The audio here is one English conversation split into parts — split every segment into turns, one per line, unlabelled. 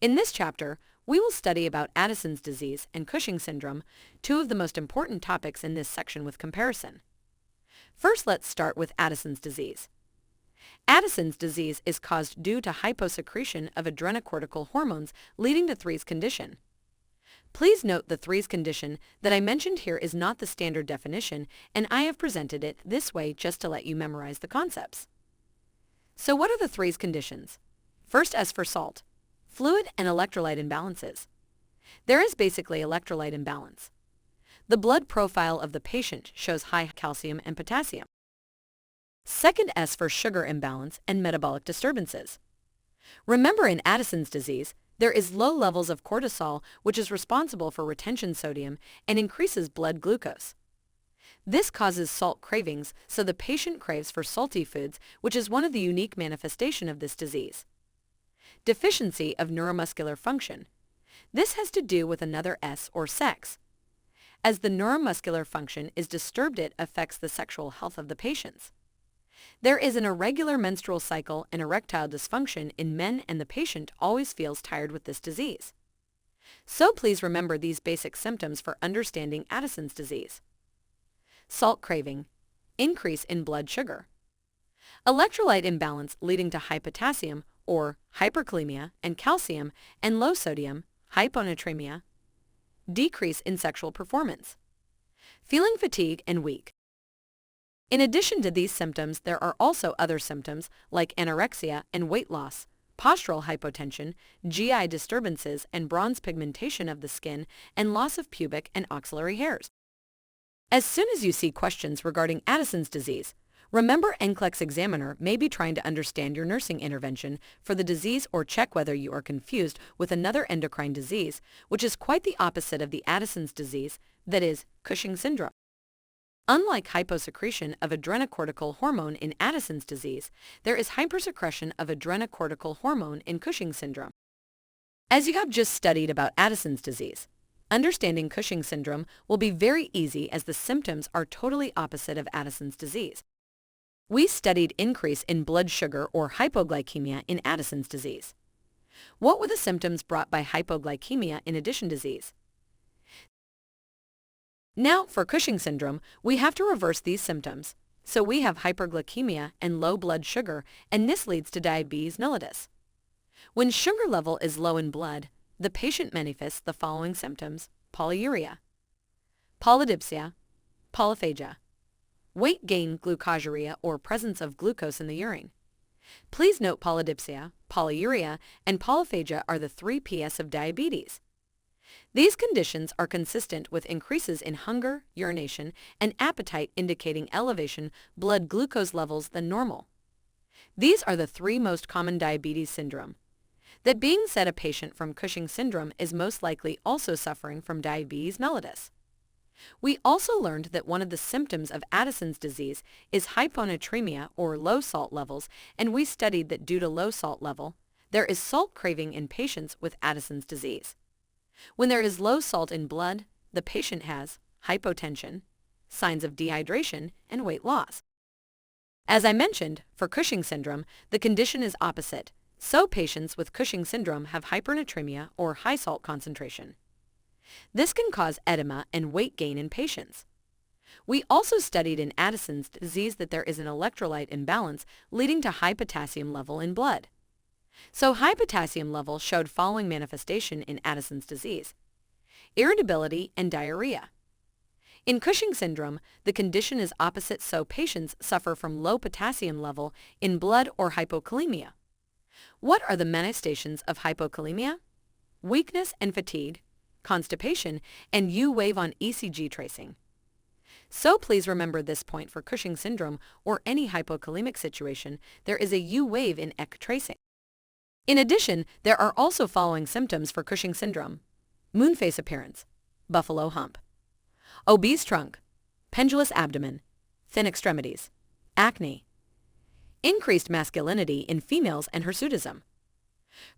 In this chapter, we will study about Addison's disease and Cushing syndrome, two of the most important topics in this section with comparison. First, let's start with Addison's disease. Addison's disease is caused due to hyposecretion of adrenocortical hormones leading to Three's condition. Please note the Three's condition that I mentioned here is not the standard definition, and I have presented it this way just to let you memorize the concepts. So what are the Three's conditions? First, S for salt, fluid and electrolyte imbalances. There is basically electrolyte imbalance. The blood profile of the patient shows high calcium and potassium. Second, S for sugar imbalance and metabolic disturbances. Remember, in Addison's disease, there is low levels of cortisol, which is responsible for retention sodium and increases blood glucose. This causes salt cravings, so the patient craves for salty foods, which is one of the unique manifestations of this disease. Deficiency of neuromuscular function. This has to do with another S or sex. As the neuromuscular function is disturbed, it affects the sexual health of the patients. There is an irregular menstrual cycle and erectile dysfunction in men, and the patient always feels tired with this disease. So please remember these basic symptoms for understanding Addison's disease. Salt craving, increase in blood sugar, electrolyte imbalance leading to high potassium or hyperkalemia and calcium, and low sodium, hyponatremia, decrease in sexual performance, feeling fatigue and weak. In addition to these symptoms, there are also other symptoms like anorexia and weight loss, postural hypotension, GI disturbances, and bronze pigmentation of the skin, and loss of pubic and axillary hairs. As soon as you see questions regarding Addison's disease, remember Nclex examiner may be trying to understand your nursing intervention for the disease or check whether you are confused with another endocrine disease, which is quite the opposite of the Addison's disease, that is, Cushing syndrome. Unlike hyposecretion of adrenocortical hormone in Addison's disease, there is hypersecretion of adrenocortical hormone in Cushing syndrome. As you have just studied about Addison's disease, understanding Cushing syndrome will be very easy as the symptoms are totally opposite of Addison's disease. We studied increase in blood sugar or hypoglycemia in Addison's disease. What were the symptoms brought by hypoglycemia in Addison's disease? Now, for Cushing syndrome, we have to reverse these symptoms. So we have hyperglycemia and low blood sugar, and this leads to diabetes mellitus. When sugar level is low in blood, the patient manifests the following symptoms: polyuria, polydipsia, polyphagia, weight gain, glucosuria or presence of glucose in the urine. Please note polydipsia, polyuria, and polyphagia are the 3 Ps of diabetes. These conditions are consistent with increases in hunger, urination, and appetite, indicating elevation blood glucose levels than normal. These are the 3 most common diabetes syndrome. That being said, a patient from Cushing syndrome is most likely also suffering from diabetes mellitus. We also learned that one of the symptoms of Addison's disease is hyponatremia or low salt levels, and we studied that due to low salt level, there is salt craving in patients with Addison's disease. When there is low salt in blood, the patient has hypotension, signs of dehydration, and weight loss. As I mentioned, for Cushing syndrome, the condition is opposite, so patients with Cushing syndrome have hypernatremia or high salt concentration. This can cause edema and weight gain in patients. We also studied in Addison's disease that there is an electrolyte imbalance leading to high potassium level in blood. So high potassium level showed following manifestation in Addison's disease: irritability and diarrhea. In Cushing syndrome, the condition is opposite, so patients suffer from low potassium level in blood or hypokalemia. What are the manifestations of hypokalemia? Weakness and fatigue, constipation, and U-wave on ECG tracing. So please remember this point: for Cushing syndrome or any hypokalemic situation, there is a U-wave in ECG tracing. In addition, there are also following symptoms for Cushing syndrome: moon face appearance, buffalo hump, obese trunk, pendulous abdomen, thin extremities, acne, increased masculinity in females, and hirsutism.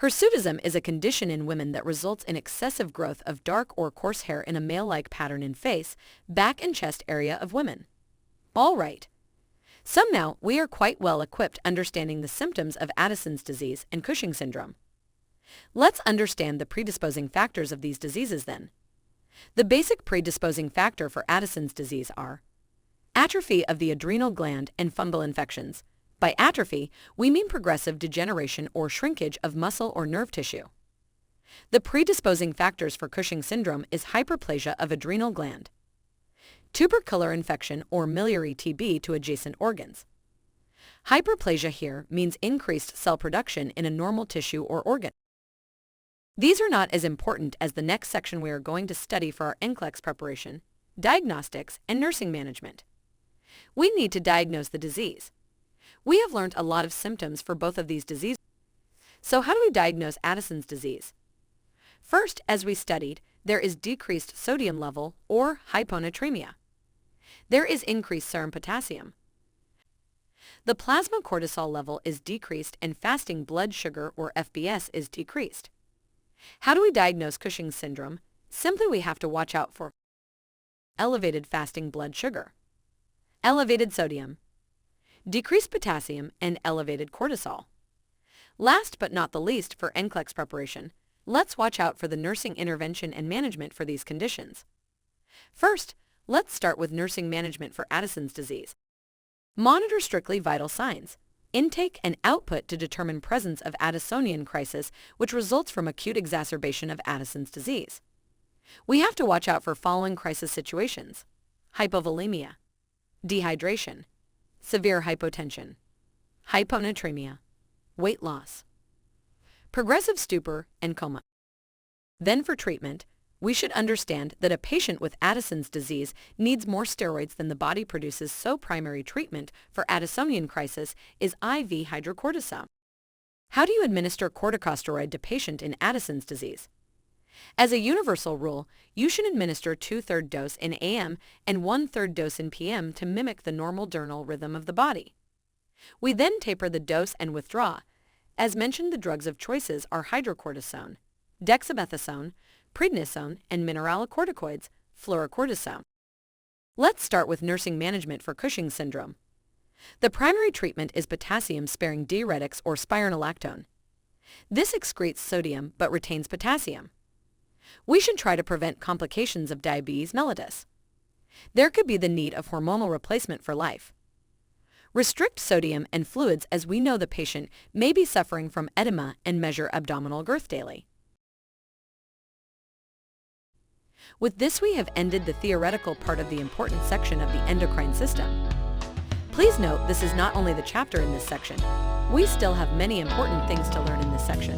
Hirsutism is a condition in women that results in excessive growth of dark or coarse hair in a male-like pattern in face, back, and chest area of women. All right. So now we are quite well equipped understanding the symptoms of Addison's disease and Cushing syndrome. Let's understand the predisposing factors of these diseases then. The basic predisposing factor for Addison's disease are atrophy of the adrenal gland and fungal infections. By atrophy, we mean progressive degeneration or shrinkage of muscle or nerve tissue. The predisposing factors for Cushing syndrome is hyperplasia of adrenal gland, tubercular infection or miliary TB to adjacent organs. Hyperplasia here means increased cell production in a normal tissue or organ. These are not as important as the next section we are going to study for our Nclex preparation, diagnostics, and nursing management. We need to diagnose the disease. We have learned a lot of symptoms for both of these diseases. So how do we diagnose Addison's disease? First, as we studied, there is decreased sodium level or hyponatremia. There is increased serum potassium. The plasma cortisol level is decreased and fasting blood sugar or FBS is decreased. How do we diagnose Cushing syndrome? Simply we have to watch out for elevated fasting blood sugar, elevated sodium, decreased potassium, and elevated cortisol. Last but not the least, for Nclex preparation, let's watch out for the nursing intervention and management for these conditions. First, let's start with nursing management for Addison's disease. Monitor strictly vital signs, intake and output to determine presence of Addisonian crisis, which results from acute exacerbation of Addison's disease. We have to watch out for following crisis situations: hypovolemia, dehydration, severe hypotension, hyponatremia, weight loss, progressive stupor, and coma. Then for treatment, we should understand that a patient with Addison's disease needs more steroids than the body produces, so primary treatment for Addisonian crisis is IV hydrocortisone. How do you administer corticosteroid to patient in Addison's disease? As a universal rule, you should administer 2/3 dose in AM and 1/3 dose in PM to mimic the normal diurnal rhythm of the body. We then taper the dose and withdraw. As mentioned, the drugs of choices are hydrocortisone, dexamethasone, prednisone, and mineralocorticoids, fluorocortisone. Let's start with nursing management for Cushing syndrome. The primary treatment is potassium-sparing diuretics or spironolactone. This excretes sodium but retains potassium. We should try to prevent complications of diabetes mellitus. There could be the need of hormonal replacement for life. Restrict sodium and fluids, as we know the patient may be suffering from edema, and measure abdominal girth daily. With this, we have ended the theoretical part of the important section of the endocrine system. Please note, this is not only the chapter in this section. We still have many important things to learn in this section.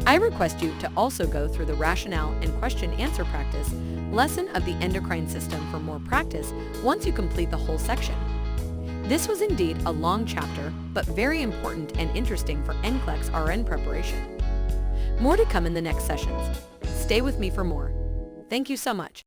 I request you to also go through the rationale and question-answer practice lesson of the endocrine system for more practice once you complete the whole section. This was indeed a long chapter, but very important and interesting for Nclex RN preparation. More to come in the next sessions. Stay with me for more. Thank you so much.